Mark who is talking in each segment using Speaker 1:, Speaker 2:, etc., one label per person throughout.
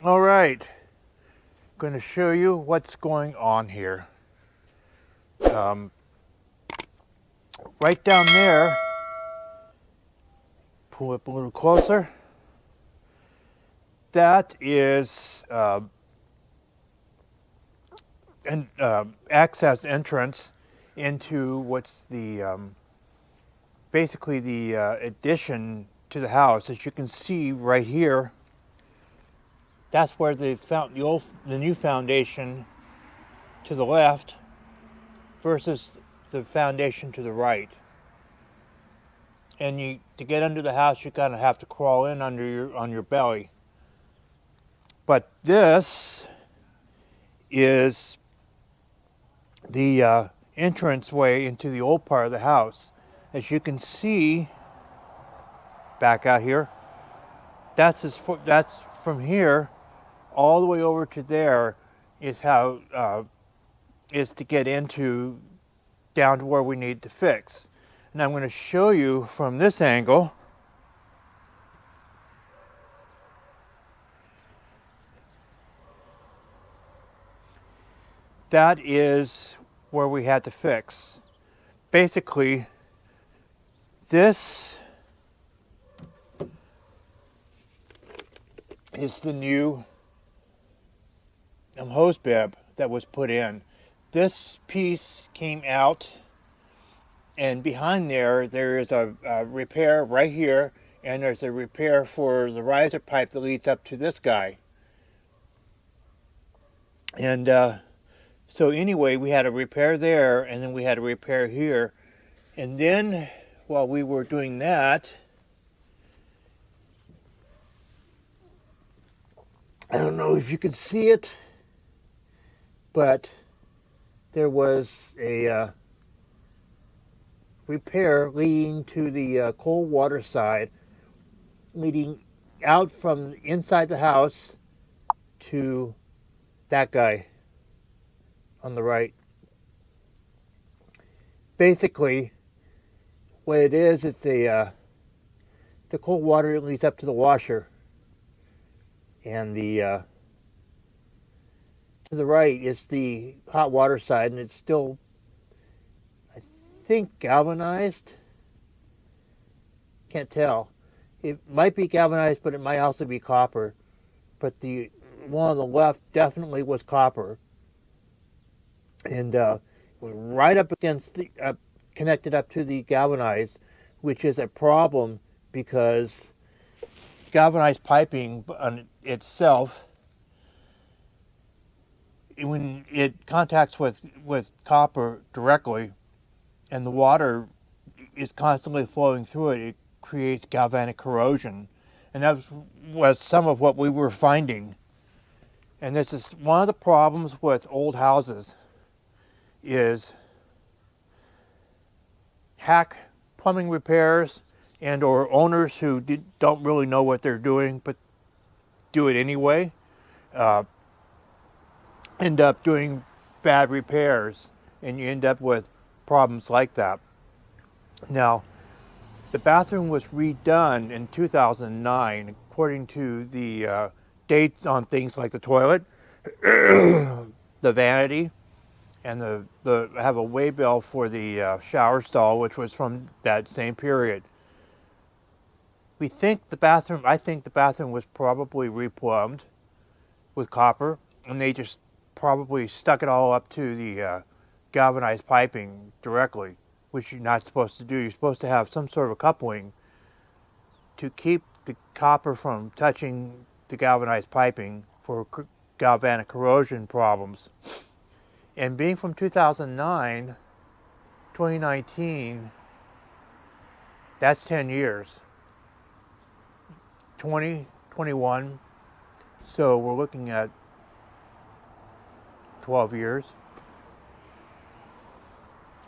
Speaker 1: All right, going to show you what's going on here. Um, right down there, pull up a little closer. That is an access entrance into what's the basically the addition to the house. As you can see right here, that's where they found the new foundation to the left versus the foundation to the right. And to get under the house, you kind of have to crawl in on your belly. But this is the entrance way into the old part of the house. As you can see, back out here, that's from here all the way over to there is how is to get into down to where we need to fix. And I'm going to show you from this angle. That is where we had to fix. Basically, this is the new hose bib that was put in. This piece came out, and behind there is a repair right here, and there's a repair for the riser pipe that leads up to this guy. And so anyway, we had a repair there, and then we had a repair here. And then while we were doing that, I don't know if you can see it, but there was a repair leading to the cold water side, leading out from inside the house to that guy on the right. Basically, what it is, it's the cold water leads up to the washer, and the to the right is the hot water side, and it's still, I think, galvanized. Can't tell. It might be galvanized, but it might also be copper. But the one on the left definitely was copper, and was right up against the connected up to the galvanized, which is a problem because galvanized piping on itself, when it contacts with copper directly and the water is constantly flowing through it, it creates galvanic corrosion. And that was some of what we were finding. And this is one of the problems with old houses, is hack plumbing repairs and or owners who don't really know what they're doing but do it anyway, end up doing bad repairs, and you end up with problems like that. Now, the bathroom was redone in 2009 according to the dates on things like the toilet, the vanity, and the have a way bill for the shower stall, which was from that same period. I think the bathroom was probably replumbed with copper, and they just probably stuck it all up to the galvanized piping directly, which you're not supposed to do. You're supposed to have some sort of a coupling to keep the copper from touching the galvanized piping for galvanic corrosion problems. And being from 2009, 2019, that's 10 years. 2021, so we're looking at 12 years.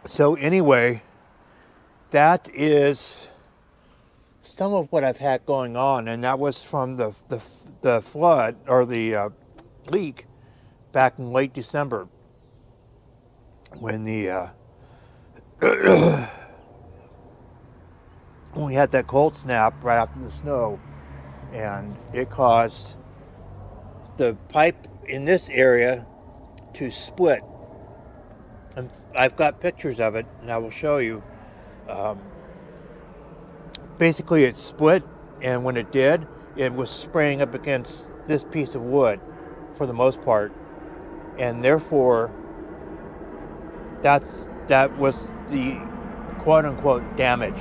Speaker 1: So anyway, that is some of what I've had going on, and that was from the flood, or the leak, back in late December, when the when we had that cold snap right after the snow, and it caused the pipe in this area to split. And I've got pictures of it, and I will show you. Basically, it split, and when it did, it was spraying up against this piece of wood for the most part, and therefore that was the quote-unquote damage.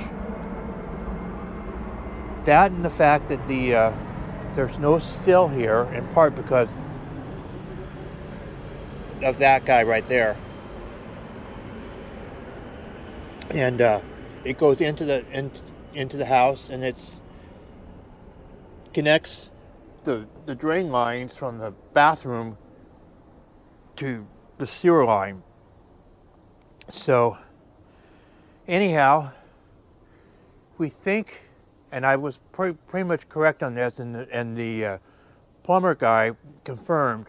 Speaker 1: That and the fact that there's no sill here, in part because of that guy right there, and it goes into the house, and it's connects the drain lines from the bathroom to the sewer line. So anyhow, we think, and I was pretty much correct on this, and the plumber guy confirmed,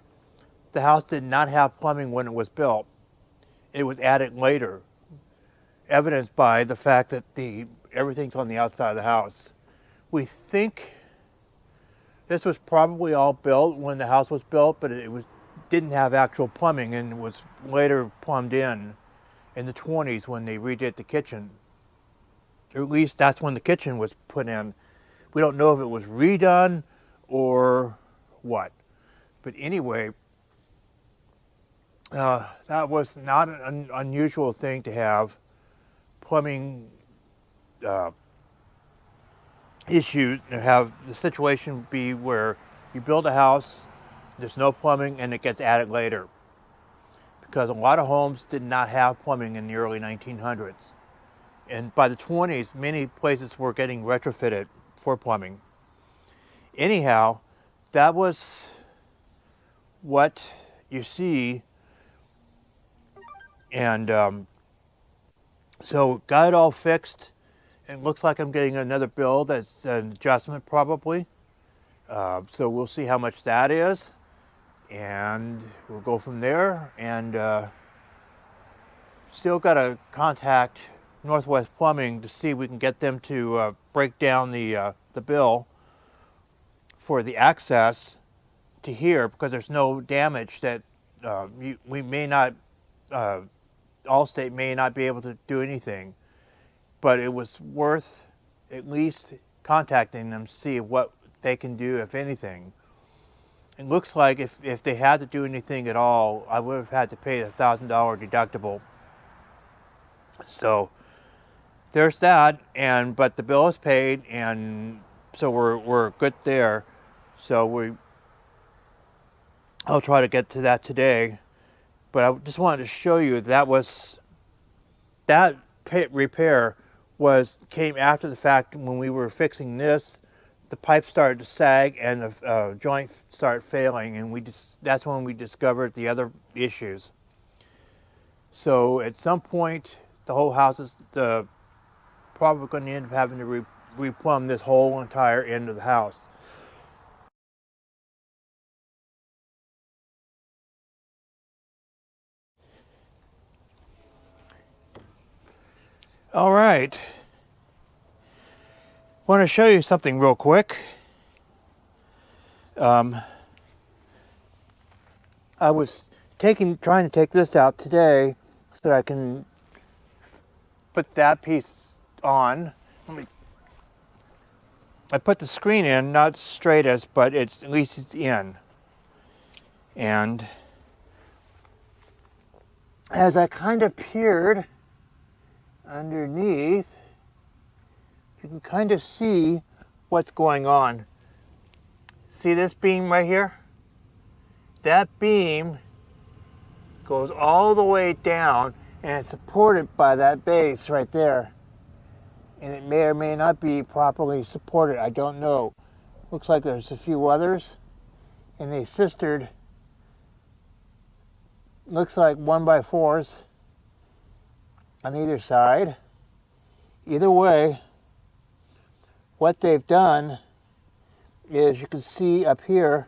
Speaker 1: the house did not have plumbing when it was built. It was added later, evidenced by the fact that everything's on the outside of the house. We think this was probably all built when the house was built, but it didn't have actual plumbing, and was later plumbed in the 20s when they redid the kitchen. Or at least that's when the kitchen was put in. We don't know if it was redone or what. But anyway, that was not an unusual thing to have plumbing issues, and have the situation be where you build a house, there's no plumbing, and it gets added later. Because a lot of homes did not have plumbing in the early 1900s. And by the 20s, many places were getting retrofitted for plumbing. Anyhow, that was what you see. And so got it all fixed. It looks like I'm getting another bill that's an adjustment probably. So we'll see how much that is. And we'll go from there. And still got to contact Northwest Plumbing to see if we can get them to break down the bill for the access to here, because there's no damage that we may not, Allstate may not be able to do anything, but it was worth at least contacting them to see what they can do, if anything. It looks like if they had to do anything at all, I would have had to pay a $1,000 deductible. So there's that, but the bill is paid, and so we're good there. So I'll try to get to that today. But I just wanted to show you that repair came after the fact. When we were fixing this, the pipe started to sag and the joint started failing, and that's when we discovered the other issues. So at some point, the whole house is probably going to end up having to replumb this whole entire end of the house. All right. Want to show you something real quick. I was trying to take this out today so that I can put that piece on. I put the screen in, not straight as, but at least it's in. And as I kind of peered underneath, you can kind of see what's going on. See this beam right here? That beam goes all the way down, and it's supported by that base right there. And it may or may not be properly supported. I don't know. Looks like there's a few others, and they sistered. Looks like 1x4s on either side. Either way, what they've done is, you can see up here,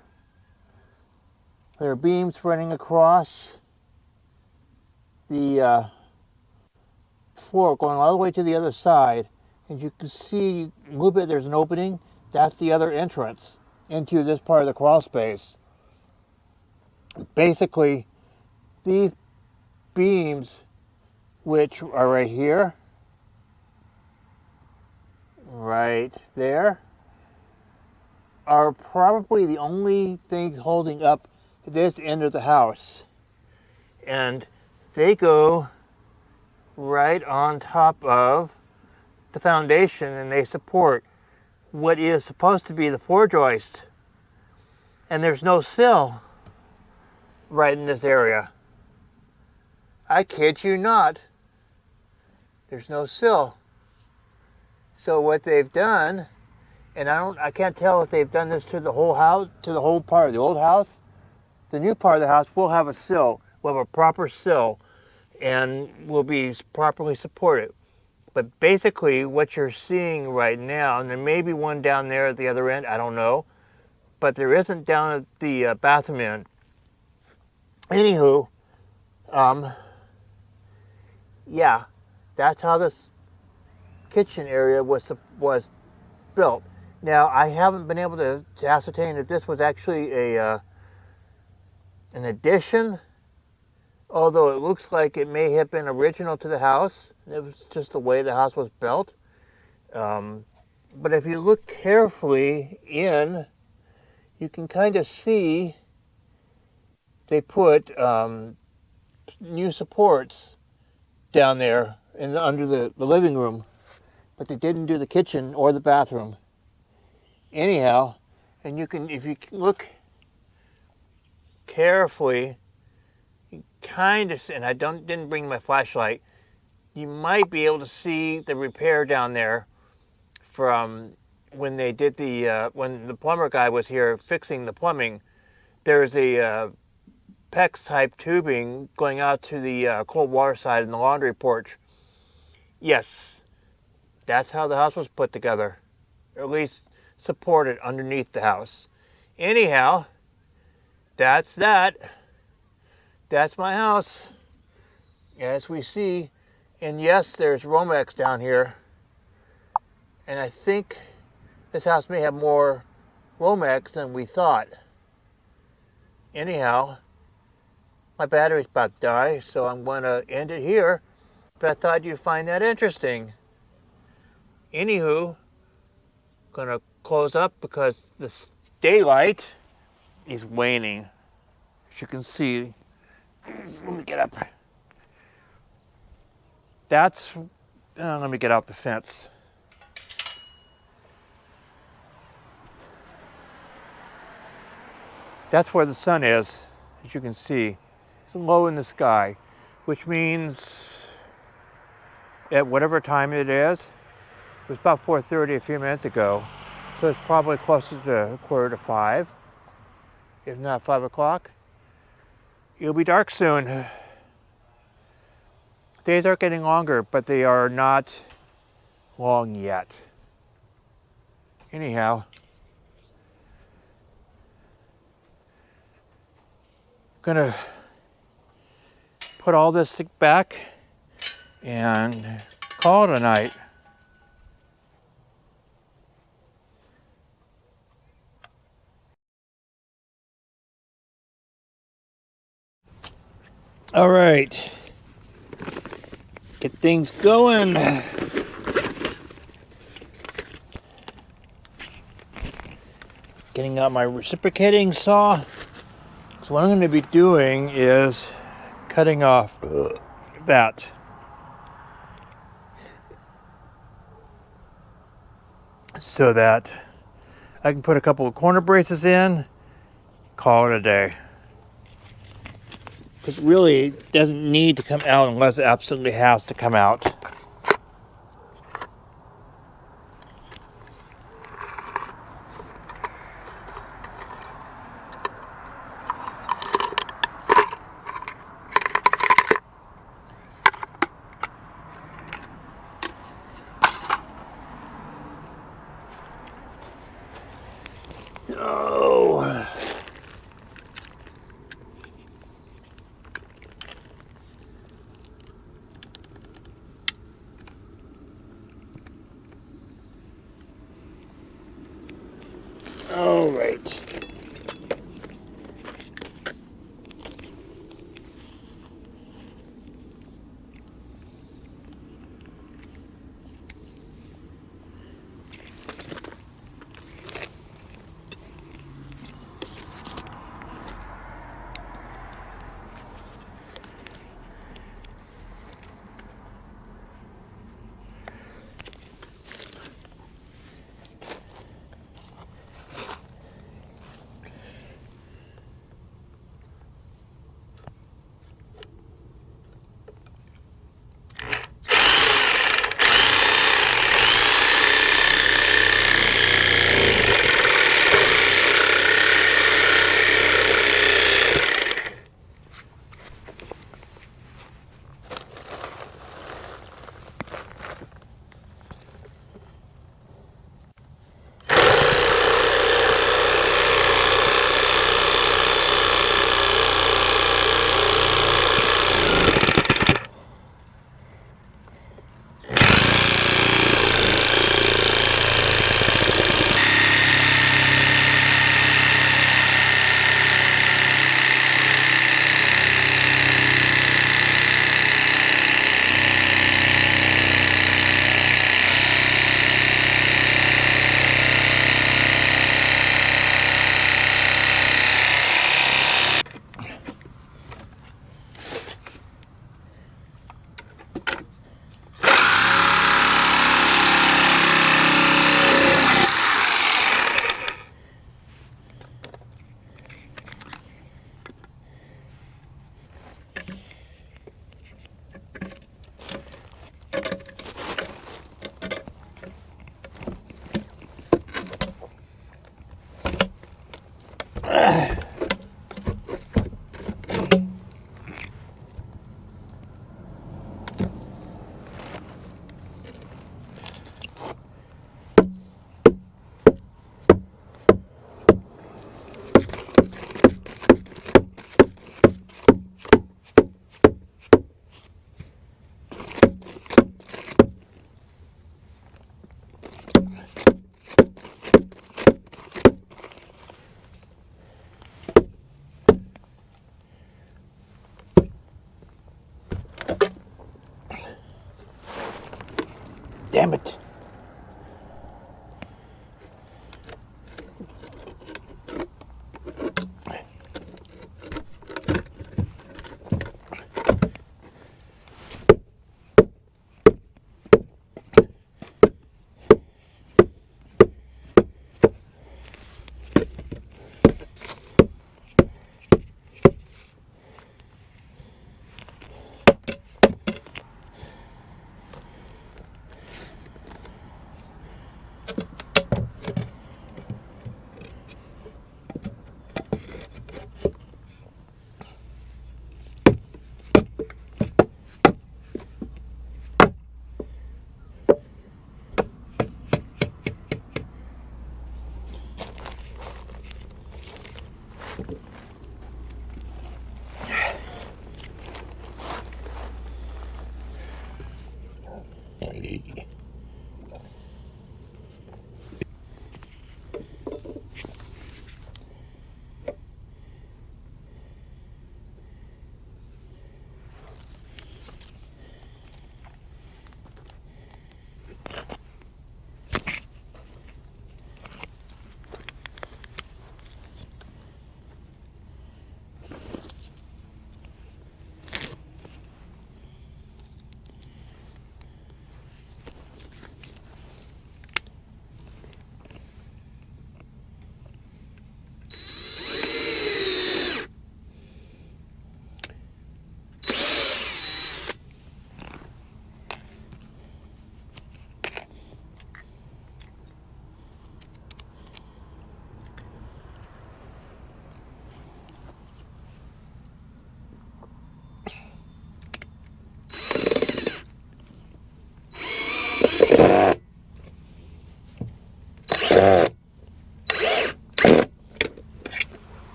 Speaker 1: there are beams running across the floor, going all the way to the other side. And you can see a little bit, there's an opening. That's the other entrance into this part of the crawl space. Basically, these beams, which are right here, right there, are probably the only things holding up this end of the house. And they go right on top of the foundation, and they support what is supposed to be the floor joist. And there's no sill right in this area. I kid you not. There's no sill. So what they've done, and I can't tell if they've done this to the whole house, to the whole part of the old house. The new part of the house will have a sill. We'll have a proper sill and will be properly supported. But basically what you're seeing right now, and there may be one down there at the other end, I don't know, but there isn't down at the bathroom end. Anywho, yeah, that's how this kitchen area was built. Now, I haven't been able to ascertain if this was actually an addition, although it looks like it may have been original to the house. It was just the way the house was built. But if you look carefully in, you can kind of see they put new supports down there under the living room, but they didn't do the kitchen or the bathroom. Anyhow, and you can, if you look carefully, you kind of see, and I didn't bring my flashlight, you might be able to see the repair down there from when they did when the plumber guy was here fixing the plumbing. There's a PEX type tubing going out to the cold water side in the laundry porch. Yes, that's how the house was put together, or at least supported underneath the house. Anyhow, that's that. That's my house, as we see. And yes, there's Romex down here. And I think this house may have more Romex than we thought. Anyhow, my battery's about to die, so I'm going to end it here. But I thought you'd find that interesting. Anywho, going to close up because the daylight is waning. As you can see, let me get up. Let me get out the fence. That's where the sun is, as you can see. It's low in the sky, which means at whatever time it is, it was about 4:30 a few minutes ago, so it's probably closer to 4:45, if not 5 o'clock. It'll be dark soon. Days are getting longer, but they are not long yet. Anyhow, gonna put all this back and call it a night. All right, get things going. Getting out my reciprocating saw. So what I'm going to be doing is cutting off that. So that I can put a couple of corner braces in, call it a day. Because really it doesn't need to come out unless it absolutely has to come out. Oh. All right. Damn it.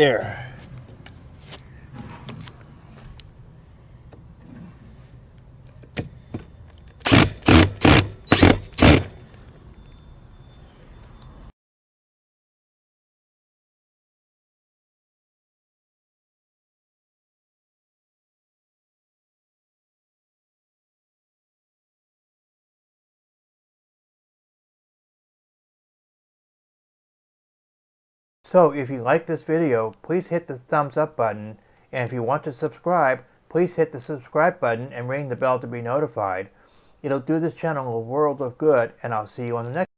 Speaker 1: There. So if you like this video, please hit the thumbs up button, and if you want to subscribe, please hit the subscribe button and ring the bell to be notified. It'll do this channel a world of good, and I'll see you on the next